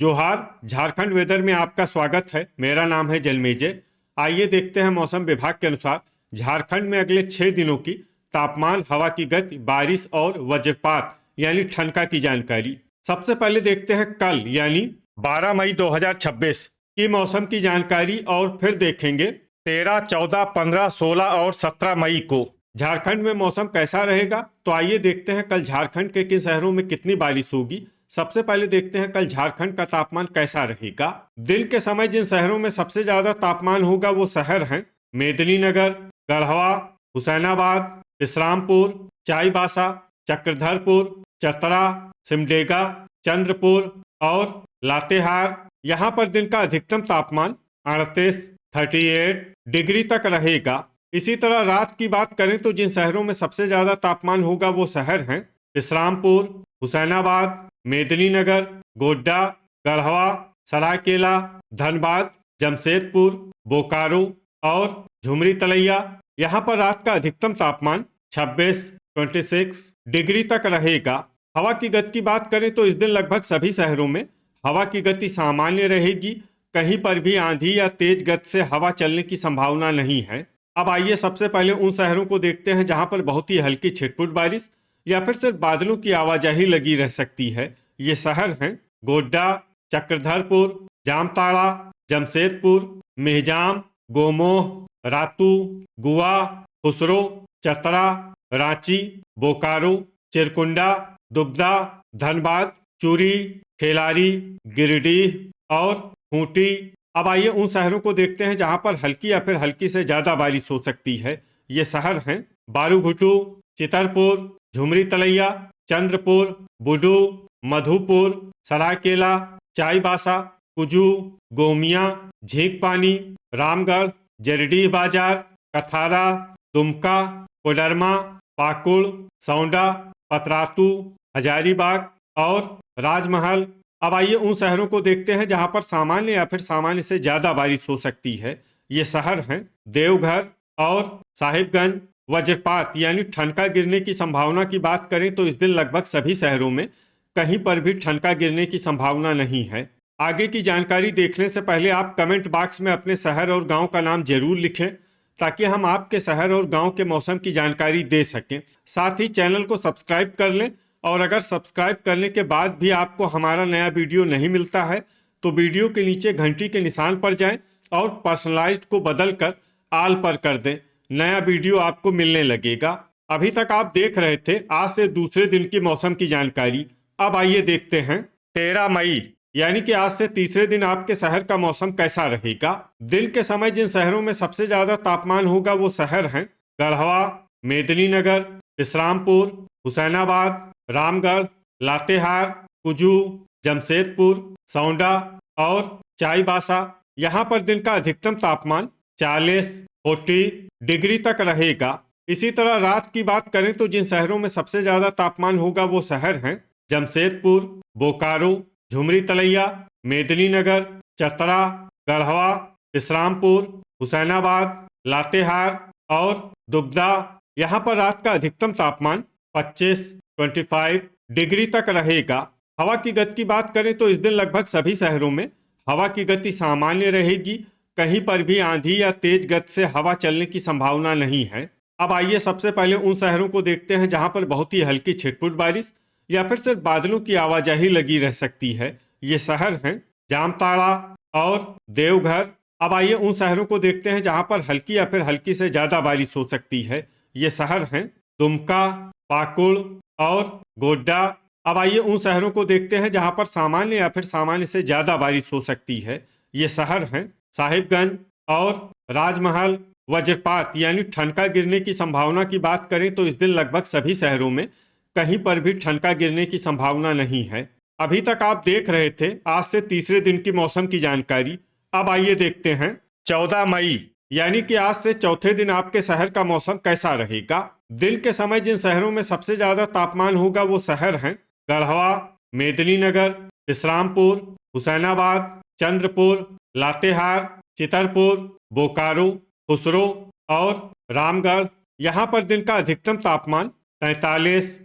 जोहार। झारखंड वेदर में आपका स्वागत है। मेरा नाम है जलमेजय। आइए देखते हैं मौसम विभाग के अनुसार झारखंड में अगले 6 दिनों की तापमान, हवा की गति, बारिश और वज्रपात यानी ठनका की जानकारी। सबसे पहले देखते हैं कल यानी 12 मई 2026 की मौसम की जानकारी और फिर देखेंगे 13, 14, 15, 16 और 17 मई को झारखंड में मौसम कैसा रहेगा। तो आइए देखते हैं कल झारखंड के किन शहरों में कितनी बारिश होगी। सबसे पहले देखते हैं कल झारखंड का तापमान कैसा रहेगा। दिन के समय जिन शहरों में सबसे ज्यादा तापमान होगा वो शहर हैं मेदिनीनगर, गढ़वा, हुसैनाबाद, विश्रामपुर, चाईबासा, चक्रधरपुर, चतरा, सिमडेगा, चंद्रपुर और लातेहार। यहाँ पर दिन का अधिकतम तापमान 38 डिग्री तक रहेगा। इसी तरह रात की बात करें तो जिन शहरों में सबसे ज्यादा तापमान होगा वो शहर हैं विश्रामपुर, हुसैनाबाद, मेदिनीनगर, गोड्डा, गढ़वा, सरायकेला, धनबाद, जमशेदपुर, बोकारो और झुमरी तलैया। यहाँ पर रात का अधिकतम तापमान 26 डिग्री तक रहेगा। हवा की गति की बात करें तो इस दिन लगभग सभी शहरों में हवा की गति सामान्य रहेगी। कहीं पर भी आंधी या तेज गति से हवा चलने की संभावना नहीं है। अब आइए सबसे पहले उन शहरों को देखते हैं जहां पर बहुत ही हल्की छिटपुट बारिश या फिर सिर्फ बादलों की आवाजाही लगी रह सकती है। ये शहर हैं गोड्डा, चक्रधरपुर, जामताड़ा, जमशेदपुर, मेहजाम, गोमोह, रातू, गुआ, खुसरो, चतरा, रांची, बोकारो, चिरकुंडा, दुगदा, धनबाद, चूरी, खेलारी, गिरिडीह और खूंटी। अब आइए उन शहरों को देखते हैं जहां पर हल्की या फिर हल्की से ज्यादा बारिश हो सकती है। ये शहर हैं बारूघुटू, चितरपुर, झुमरी तलैया, चंद्रपुर, बुडू, मधुपुर, सरायकेला, चाईबासा, कुजू, गोमिया, झींकपानी, रामगढ़, जरडीह बाजार, कथारा, दुमका, कोडरमा, पाकुड़, सौंडा, पतरातू, हजारीबाग और राजमहल। अब आइए उन शहरों को देखते हैं जहां पर सामान्य या फिर सामान्य से ज्यादा बारिश हो सकती है। ये शहर हैं देवघर और साहिबगंज। वज्रपात यानी ठनका गिरने की संभावना की बात करें तो इस दिन लगभग सभी शहरों में कहीं पर भी ठनका गिरने की संभावना नहीं है। आगे की जानकारी देखने से पहले आप कमेंट बॉक्स में अपने शहर और गांव का नाम जरूर लिखें ताकि हम आपके शहर और गांव के मौसम की जानकारी दे सकें। साथ ही चैनल को सब्सक्राइब कर लें और अगर सब्सक्राइब करने के बाद भी आपको हमारा नया वीडियो नहीं मिलता है तो वीडियो के नीचे घंटी के निशान पर जाएं और पर्सनलाइज्ड को बदलकर आल पर कर दें। नया वीडियो आपको मिलने लगेगा। अभी तक आप देख रहे थे आज से दूसरे दिन की मौसम की जानकारी। अब आइए देखते हैं 13 मई यानी कि आज से तीसरे दिन आपके शहर का मौसम कैसा रहेगा। दिन के समय जिन शहरों में सबसे ज्यादा तापमान होगा वो शहर हैं गढ़वा, मेदिनीनगर, विश्रामपुर, हुसैनाबाद, रामगढ़, लातेहार, कुजू, जमशेदपुर, सौंडा और चाईबासा। यहाँ पर दिन का अधिकतम तापमान 40 डिग्री तक रहेगा। इसी तरह रात की बात करें तो जिन शहरों में सबसे ज्यादा तापमान होगा वो शहर हैं जमशेदपुर, बोकारो, झुमरी तलैया, मेदिनीनगर, चतरा, गढ़वा, विश्रामपुर, हुसैनाबाद, लातेहार और दुगदा। यहाँ पर रात का अधिकतम तापमान 25 डिग्री तक रहेगा। हवा की गति की बात करें तो इस दिन लगभग सभी शहरों में हवा की गति सामान्य रहेगी। कहीं पर भी आंधी या तेज गति से हवा चलने की संभावना नहीं है। अब आइए सबसे पहले उन शहरों को देखते हैं जहां पर बहुत ही हल्की छिटपुट बारिश या फिर सिर्फ बादलों की आवाजाही लगी रह सकती है। ये शहर हैं जामताड़ा और देवघर। अब आइए उन शहरों को देखते हैं जहां पर हल्की या फिर हल्की से ज्यादा बारिश हो सकती है। ये शहर हैं दुमका, पाकुड़ और गोड्डा। अब आइए उन शहरों को देखते हैं जहां पर सामान्य या फिर सामान्य से ज्यादा बारिश हो सकती है। ये शहर हैं साहिबगंज और राजमहल। वज्रपात यानी ठनका गिरने की संभावना की बात करें तो इस दिन लगभग सभी शहरों में कहीं पर भी ठनका गिरने की संभावना नहीं है। अभी तक आप देख रहे थे आज से तीसरे दिन की मौसम की जानकारी। अब आइए देखते हैं 14 मई यानी कि आज से चौथे दिन आपके शहर का मौसम कैसा रहेगा। दिन के समय जिन शहरों में सबसे ज्यादा तापमान होगा वो शहर हैं गढ़वा, मेदिनीनगर, विश्रामपुर, हुसैनाबाद, चंद्रपुर, लातेहार, चितरपुर, बोकारो, खुसरो और रामगढ़। यहाँ पर दिन का अधिकतम तापमान 43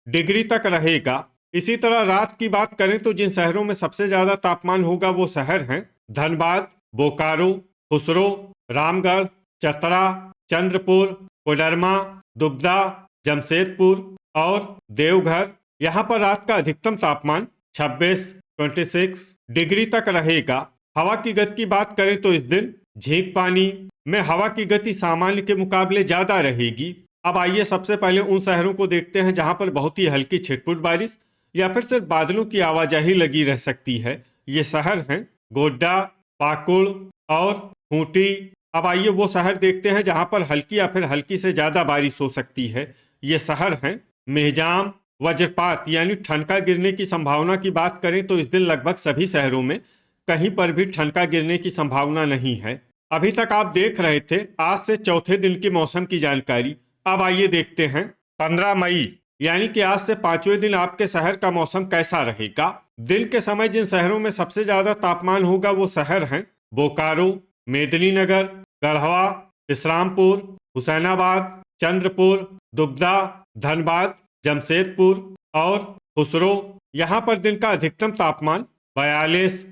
डिग्री तक रहेगा। इसी तरह रात की बात करें तो जिन शहरों में सबसे ज्यादा तापमान होगा वो शहर हैं धनबाद, बोकारो, खुसरो, रामगढ़, चतरा, चंद्रपुर, कोडरमा, दुबदा, जमशेदपुर और देवघर। यहाँ पर रात का अधिकतम तापमान 26 डिग्री तक रहेगा। हवा की गति की बात करें तो इस दिन झींक पानी में हवा की गति सामान्य के मुकाबले ज्यादा रहेगी। अब आइए सबसे पहले उन शहरों को देखते हैं जहां पर बहुत ही हल्की छिटपुट बारिश या फिर सिर्फ बादलों की आवाजाही लगी रह सकती है। ये शहर हैं गोड्डा, पाकुड़ और खूंटी। अब आइए वो शहर देखते हैं जहां पर हल्की या फिर हल्की से ज्यादा बारिश हो सकती है। ये शहर हैं मेहजाम। वज्रपात यानी ठनका गिरने की संभावना की बात करें तो इस दिन लगभग सभी शहरों में कहीं पर भी ठनका गिरने की संभावना नहीं है। अभी तक आप देख रहे थे आज से चौथे दिन की मौसम की जानकारी। अब आइए देखते हैं 15 मई यानी कि आज से पांचवें दिन आपके शहर का मौसम कैसा रहेगा। दिन के समय जिन शहरों में सबसे ज्यादा तापमान होगा वो शहर हैं बोकारो, मेदिनीनगर, गढ़वा, इस्लामपुर, हुसैनाबाद, चंद्रपुर, दुबदा, धनबाद, जमशेदपुर और खुसरो। यहाँ पर दिन का अधिकतम तापमान 42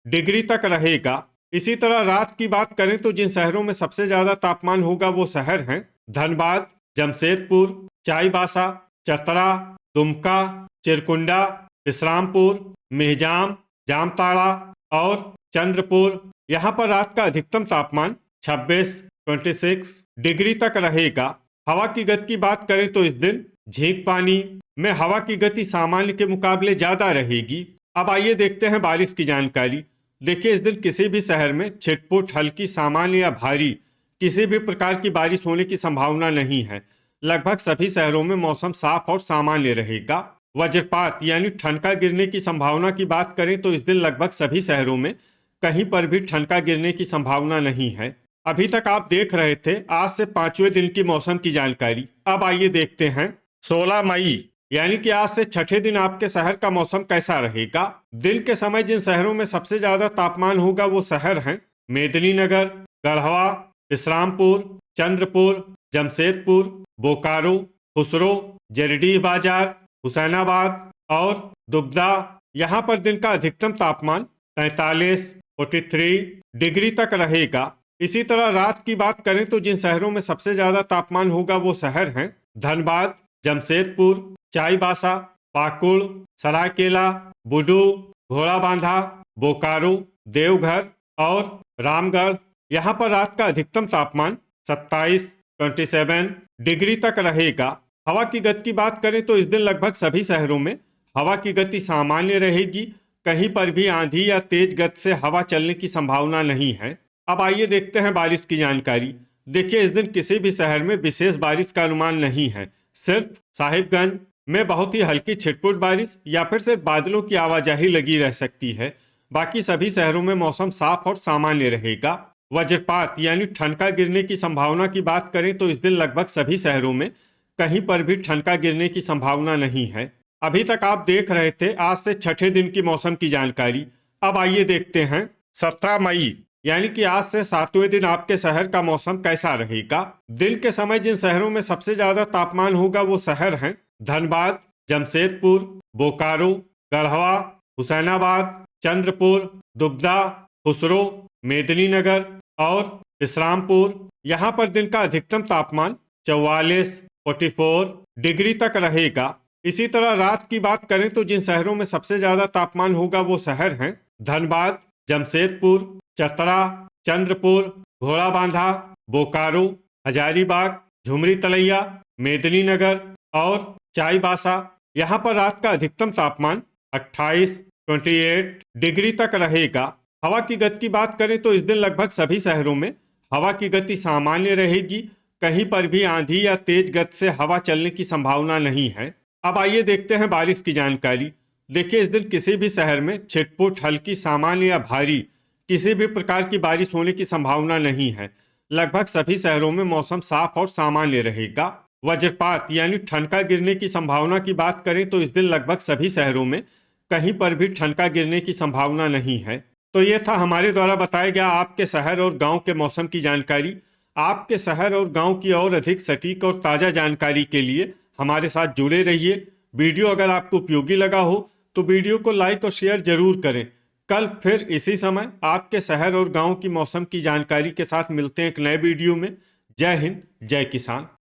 डिग्री तक रहेगा। इसी तरह रात की बात करें तो जिन शहरों में सबसे ज्यादा तापमान होगा वो शहर हैं धनबाद, जमशेदपुर, चाईबासा, चतरा, दुमका, चिरकुंडा, इस्लामपुर, मेहजाम, जामताड़ा और चंद्रपुर। यहाँ पर रात का अधिकतम तापमान 26 डिग्री तक रहेगा। हवा की गति की बात करें तो इस दिन झींक पानी में हवा की गति सामान्य के मुकाबले ज्यादा रहेगी। अब आइए देखते हैं बारिश की जानकारी। देखिए इस दिन किसी भी शहर में छिटपुट, हल्की, सामान्य या भारी किसी भी प्रकार की बारिश होने की संभावना नहीं है। लगभग सभी शहरों में मौसम साफ और सामान्य रहेगा। वज्रपात यानी ठनका गिरने की संभावना की बात करें तो इस दिन लगभग सभी शहरों में कहीं पर भी ठनका गिरने की संभावना नहीं है। अभी तक आप देख रहे थे आज से पांचवें दिन की मौसम की जानकारी। अब आइए देखते हैं 16 मई यानी कि आज से छठे दिन आपके शहर का मौसम कैसा रहेगा। दिन के समय जिन शहरों में सबसे ज्यादा तापमान होगा वो शहर हैं मेदिनीनगर, गढ़वा, इस्लामपुर, चंद्रपुर, जमशेदपुर, बोकारो, खुसरो, जरडीह बाजार, हुसैनाबाद और दुबदा। यहाँ पर दिन का अधिकतम तापमान 43 डिग्री तक रहेगा। इसी तरह रात की बात करें तो जिन शहरों में सबसे ज्यादा तापमान होगा वो शहर हैं धनबाद, जमशेदपुर, चाईबासा, पाकुड़, सरायकेला, बुडू, घोड़ाबांधा, बोकारो, देवघर और रामगढ़। यहाँ पर रात का अधिकतम तापमान 27 डिग्री तक रहेगा। हवा की गति की बात करें तो इस दिन लगभग सभी शहरों में हवा की गति सामान्य रहेगी। कहीं पर भी आंधी या तेज गति से हवा चलने की संभावना नहीं है। अब आइए देखते हैं बारिश की जानकारी। देखिए इस दिन किसी भी शहर में विशेष बारिश का अनुमान नहीं है। सिर्फ साहिबगंज में बहुत ही हल्की छिटपुट बारिश या फिर सिर्फ बादलों की आवाजाही लगी रह सकती है। बाकी सभी शहरों में मौसम साफ और सामान्य रहेगा। वज्रपात यानी ठनका गिरने की संभावना की बात करें तो इस दिन लगभग सभी शहरों में कहीं पर भी ठनका गिरने की संभावना नहीं है। अभी तक आप देख रहे थे आज से छठे दिन की मौसम की जानकारी। अब आइए देखते हैं 17 मई यानी कि आज से सातवें दिन आपके शहर का मौसम कैसा रहेगा। दिन के समय जिन शहरों में सबसे ज्यादा तापमान होगा वो शहर हैं धनबाद, जमशेदपुर, बोकारो, गढ़वा, हुसैनाबाद, चंद्रपुर, दुबदा, खुसरो, मेदिनीनगर और इस्लामपुर। यहाँ पर दिन का अधिकतम तापमान 44 डिग्री तक रहेगा। इसी तरह रात की बात करें तो जिन शहरों में सबसे ज्यादा तापमान होगा वो शहर हैं धनबाद, जमशेदपुर, चतरा, चंद्रपुर, घोड़ाबांधा, बोकारो, हजारीबाग, झुमरी तलैया, मेदिनीनगर और चाईबासा। यहाँ पर रात का अधिकतम तापमान 28 डिग्री तक रहेगा। हवा की गति की बात करें तो इस दिन लगभग सभी शहरों में हवा की गति सामान्य रहेगी। कहीं पर भी आंधी या तेज गति से हवा चलने की संभावना नहीं है। अब आइए देखते हैं बारिश की जानकारी। देखिए इस दिन किसी भी शहर में छिटपुट, हल्की, सामान्य या भारी किसी भी प्रकार की बारिश होने की संभावना नहीं है। लगभग सभी शहरों में मौसम साफ और सामान्य रहेगा। वज्रपात यानी ठनका गिरने की संभावना की बात करें तो इस दिन लगभग सभी शहरों में कहीं पर भी ठनका गिरने की संभावना नहीं है। तो ये था हमारे द्वारा बताया गया आपके शहर और गांव के मौसम की जानकारी। आपके शहर और गांव की और अधिक सटीक और ताज़ा जानकारी के लिए हमारे साथ जुड़े रहिए। वीडियो अगर आपको उपयोगी लगा हो तो वीडियो को लाइक और शेयर जरूर करें। कल फिर इसी समय आपके शहर और गांव की मौसम की जानकारी के साथ मिलते हैं एक नए वीडियो में। जय हिंद, जय किसान।